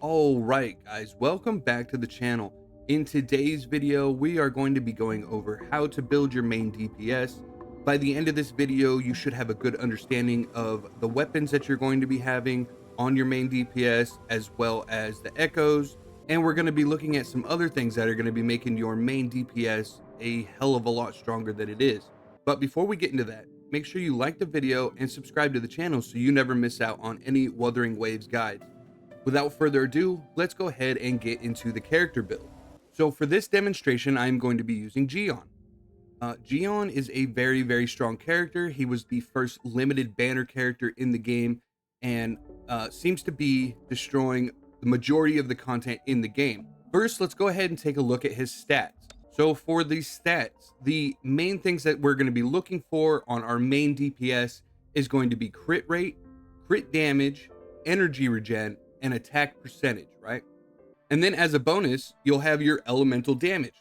All right, guys, welcome back to the channel. In today's video, we are going to be going over how to build your main DPS. By the end of this video, you should have a good understanding of the weapons that you're going to be having on your main DPS, as well as the echoes. And we're going to be looking at some other things that are going to be making your main DPS a hell of a lot stronger than it is. But before we get into that, make sure you like the video and subscribe to the channel so you never miss out on any Wuthering Waves guides. Without further ado, let's go ahead and get into the character build. So for this demonstration, I'm going to be using Gion. Gion is a very strong character. He was the first limited banner character in the game and seems to be destroying the majority of the content in the game. First, let's go ahead and take a look at his stats. So for these stats, the main things that we're going to be looking for on our main DPS is going to be crit rate, crit damage, energy regen, and attack percentage, right? And then as a bonus, you'll have your elemental damage.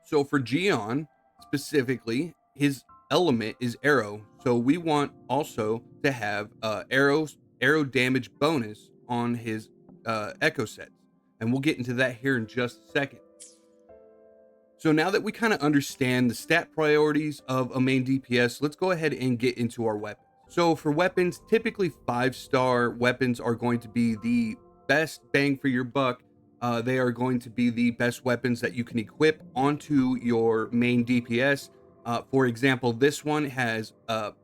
So for Gion specifically, his element is arrow. So we want also to have arrow damage bonus on his echo sets. And we'll get into that here in just a second. So now that we kind of understand the stat priorities of a main DPS, let's go ahead and get into our weapons. So for weapons, typically 5-star weapons are going to be the best bang for your buck. They are going to be the best weapons that you can equip onto your main DPS. For example, this one has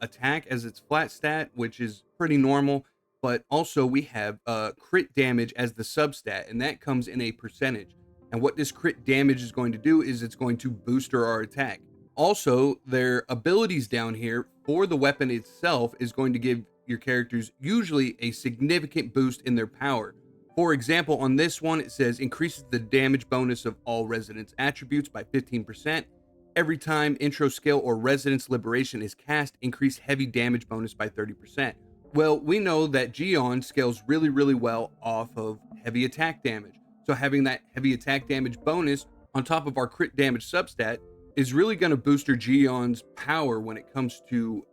attack as its flat stat, which is pretty normal, but also we have crit damage as the substat, and that comes in a percentage. And what this crit damage is going to do is it's going to booster our attack. Also, their abilities down here for the weapon itself is going to give your characters usually a significant boost in their power. For example, on this one, it says increases the damage bonus of all Resonance attributes by 15%. Every time intro skill or Resonance liberation is cast, increase heavy damage bonus by 30%. Well, we know that Gion scales really well off of heavy attack damage. So having that heavy attack damage bonus on top of our crit damage substat is really going to boost your Gion's power when it comes to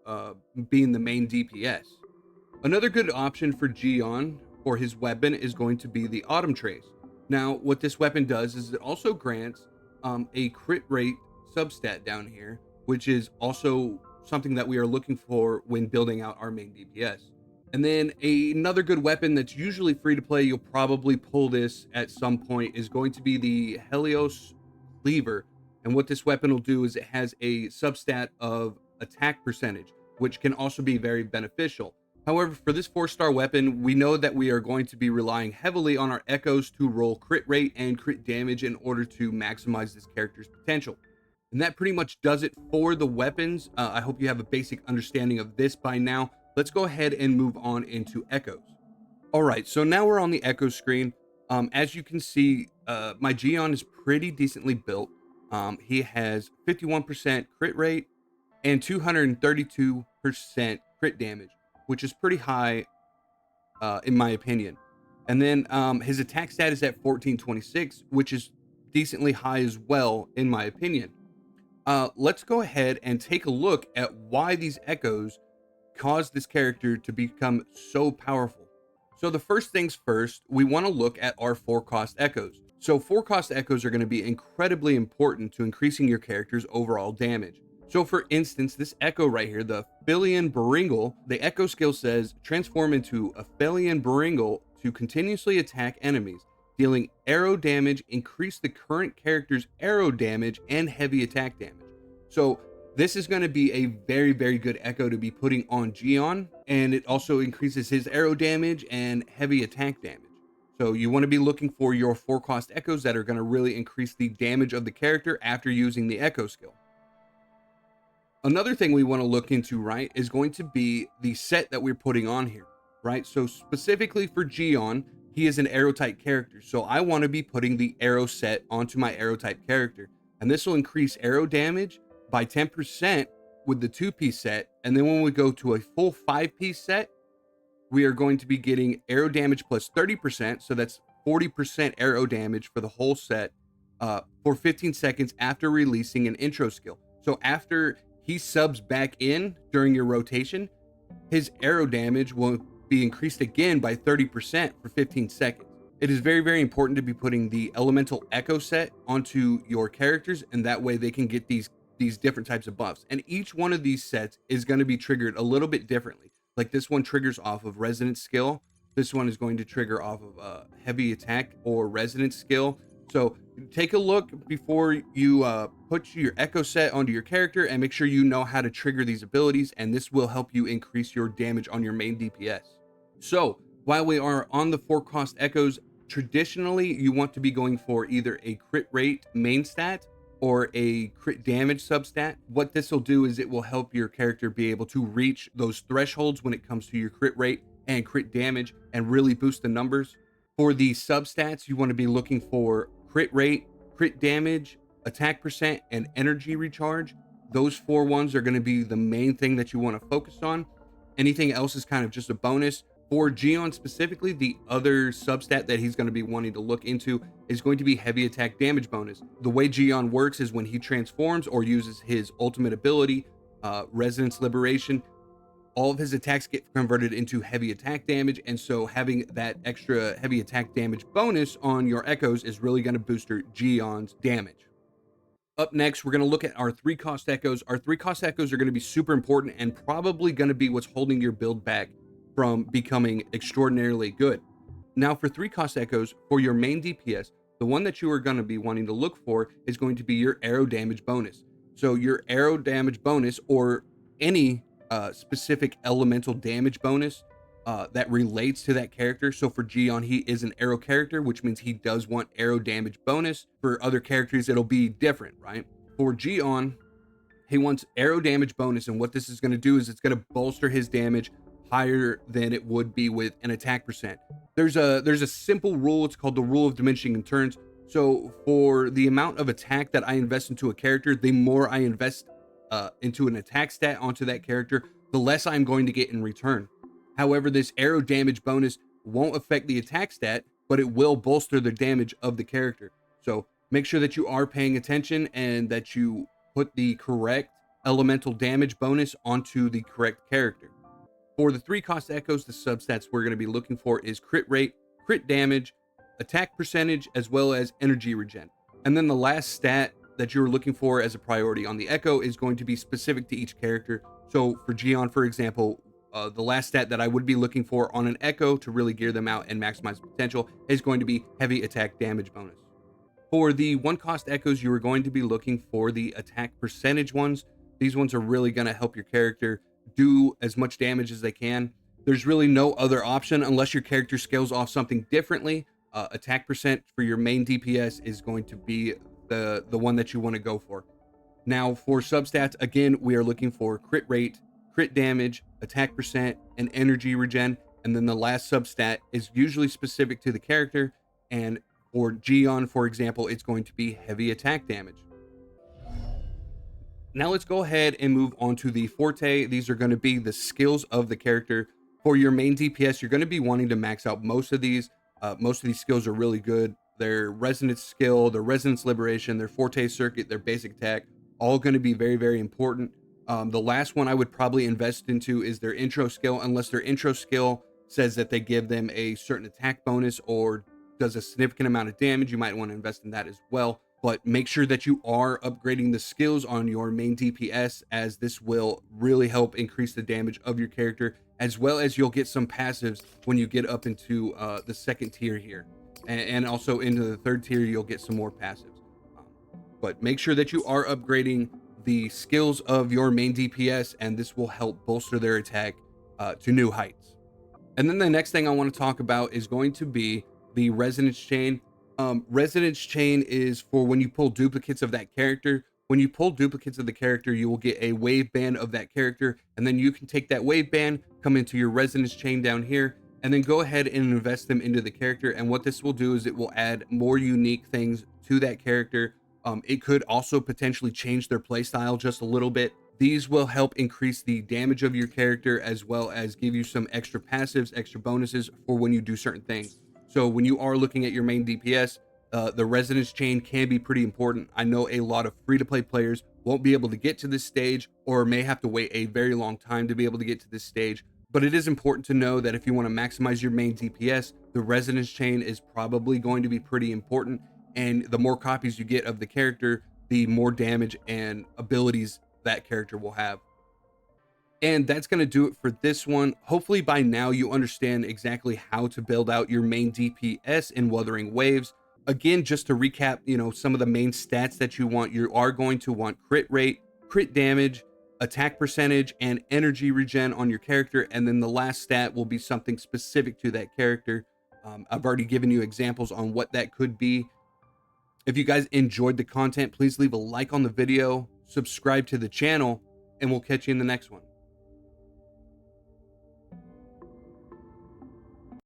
being the main DPS. Another good option for Gion for his weapon is going to be the Autumn Trace. Now, what this weapon does is it also grants a crit rate substat down here, which is also something that we are looking for when building out our main DPS. And then another good weapon that's usually free to play, you'll probably pull this at some point, is going to be the Helios Cleaver. And what this weapon will do is it has a substat of attack percentage, which can also be very beneficial. However, for this 4-star weapon, we know that we are going to be relying heavily on our echoes to roll crit rate and crit damage in order to maximize this character's potential. And that pretty much does it for the weapons. I hope you have a basic understanding of this by now. Let's go ahead and move on into echoes. All right, so now we're on the echo screen. As you can see, my Gion is pretty decently built. He has 51% crit rate and 232% crit damage, which is pretty high in my opinion. And then his attack stat is at 1426, which is decently high as well in my opinion. Let's go ahead and take a look at why these echoes cause this character to become so powerful. So the first things first, we want to look at our 4-cost echoes. So 4-cost echoes are going to be incredibly important to increasing your character's overall damage. So for instance, this echo right here, the Aphelion Beringal, the echo skill says transform into Aphelion Beringal to continuously attack enemies, dealing arrow damage, increase the current character's arrow damage and heavy attack damage. So this is going to be a very good echo to be putting on Gion, and it also increases his arrow damage and heavy attack damage. So you want to be looking for your 4-cost echoes that are going to really increase the damage of the character after using the echo skill. Another thing we want to look into, right, is going to be the set that we're putting on here, right? So specifically for Gion, he is an arrow type character. So I want to be putting the arrow set onto my arrow type character. And this will increase arrow damage by 10% with the 2-piece set. And then when we go to a full 5-piece set, we are going to be getting arrow damage plus 30%. So that's 40% arrow damage for the whole set for 15 seconds after releasing an intro skill. So after he subs back in during your rotation, his arrow damage will be increased again by 30% for 15 seconds. It is very, very important to be putting the elemental echo set onto your characters, and that way they can get these different types of buffs. And each one of these sets is going to be triggered a little bit differently. Like this one triggers off of resonance skill. This one is going to trigger off of heavy attack or resonance skill. So take a look before you put your echo set onto your character and make sure you know how to trigger these abilities, and this will help you increase your damage on your main DPS. So while we are on the 4 cost echoes, traditionally you want to be going for either a crit rate main stat or a crit damage substat. What this will do is it will help your character be able to reach those thresholds when it comes to your crit rate and crit damage and really boost the numbers. For the substats, you want to be looking for crit rate, crit damage, attack percent, and energy recharge. Those 4 ones are going to be the main thing that you want to focus on. Anything else is kind of just a bonus. For Gion specifically, the other substat that he's going to be wanting to look into is going to be heavy attack damage bonus. The way Gion works is when he transforms or uses his ultimate ability, Resonance Liberation, all of his attacks get converted into heavy attack damage, and so having that extra heavy attack damage bonus on your echoes is really going to boost your Gion's damage. Up next, we're going to look at our 3 cost echoes. Our 3 cost echoes are going to be super important and probably going to be what's holding your build back from becoming extraordinarily good. Now for 3 cost echoes, for your main DPS, the one that you are going to be wanting to look for is going to be your arrow damage bonus. So your arrow damage bonus, or any specific elemental damage bonus that relates to that character. So for Gion, he is an arrow character, which means he does want arrow damage bonus. For other characters, it'll be different, right? For Gion, he wants arrow damage bonus, and what this is going to do is it's going to bolster his damage higher than it would be with an attack percent. There's a simple rule. It's called the rule of diminishing returns. So for the amount of attack that I invest into a character, the more I invest into an attack stat onto that character, the less I'm going to get in return. However, this arrow damage bonus won't affect the attack stat, but it will bolster the damage of the character. So make sure that you are paying attention and that you put the correct elemental damage bonus onto the correct character. For the 3 cost echoes, the substats we're going to be looking for is crit rate, crit damage, attack percentage, as well as energy regen. And then the last stat that you're looking for as a priority on the echo is going to be specific to each character. So for Gion, for example, the last stat that I would be looking for on an echo to really gear them out and maximize potential is going to be heavy attack damage bonus. For the 1 cost echoes, you are going to be looking for the attack percentage ones. These ones are really going to help your character do as much damage as they can. There's really no other option unless your character scales off something differently. Attack percent for your main DPS is going to be the one that you want to go for. Now for substats, again, we are looking for crit rate, crit damage, attack percent, and energy regen. And then the last substat is usually specific to the character. And for Gion, for example, it's going to be heavy attack damage. Now let's go ahead and move on to the forte. These are going to be the skills of the character. For your main DPS, you're going to be wanting to max out most of these. Most of these skills are really good. Their resonance skill, their resonance liberation, their forte circuit, their basic attack, all going to be very, very important. The last one I would probably invest into is their intro skill, unless their intro skill says that they give them a certain attack bonus or does a significant amount of damage. You might want to invest in that as well. But make sure that you are upgrading the skills on your main DPS, as this will really help increase the damage of your character, as well as you'll get some passives when you get up into the 2nd tier here. And also into the 3rd tier, you'll get some more passives. But make sure that you are upgrading the skills of your main DPS, and this will help bolster their attack to new heights. And then the next thing I want to talk about is going to be the resonance chain. Resonance chain is for when you pull duplicates of that character. When you pull duplicates of the character, you will get a wave band of that character, and then you can take that wave band, come into your resonance chain down here, and then go ahead and invest them into the character. And what this will do is it will add more unique things to that character. It could also potentially change their playstyle just a little bit. These will help increase the damage of your character, as well as give you some extra passives, extra bonuses for when you do certain things. So when you are looking at your main DPS, the resonance chain can be pretty important. I know a lot of free-to-play players won't be able to get to this stage, or may have to wait a very long time to be able to get to this stage. But it is important to know that if you want to maximize your main DPS, The resonance chain is probably going to be pretty important, and the more copies you get of the character, the more damage and abilities that character will have. And that's going to do it for this one. Hopefully by now you understand exactly how to build out your main DPS in Wuthering Waves. Again, just to recap, some of the main stats that you want, you are going to want crit rate, crit damage, attack percentage, and energy regen on your character. And then the last stat will be something specific to that character. I've already given you examples on what that could be. If you guys enjoyed the content, please leave a like on the video, subscribe to the channel, and we'll catch you in the next one.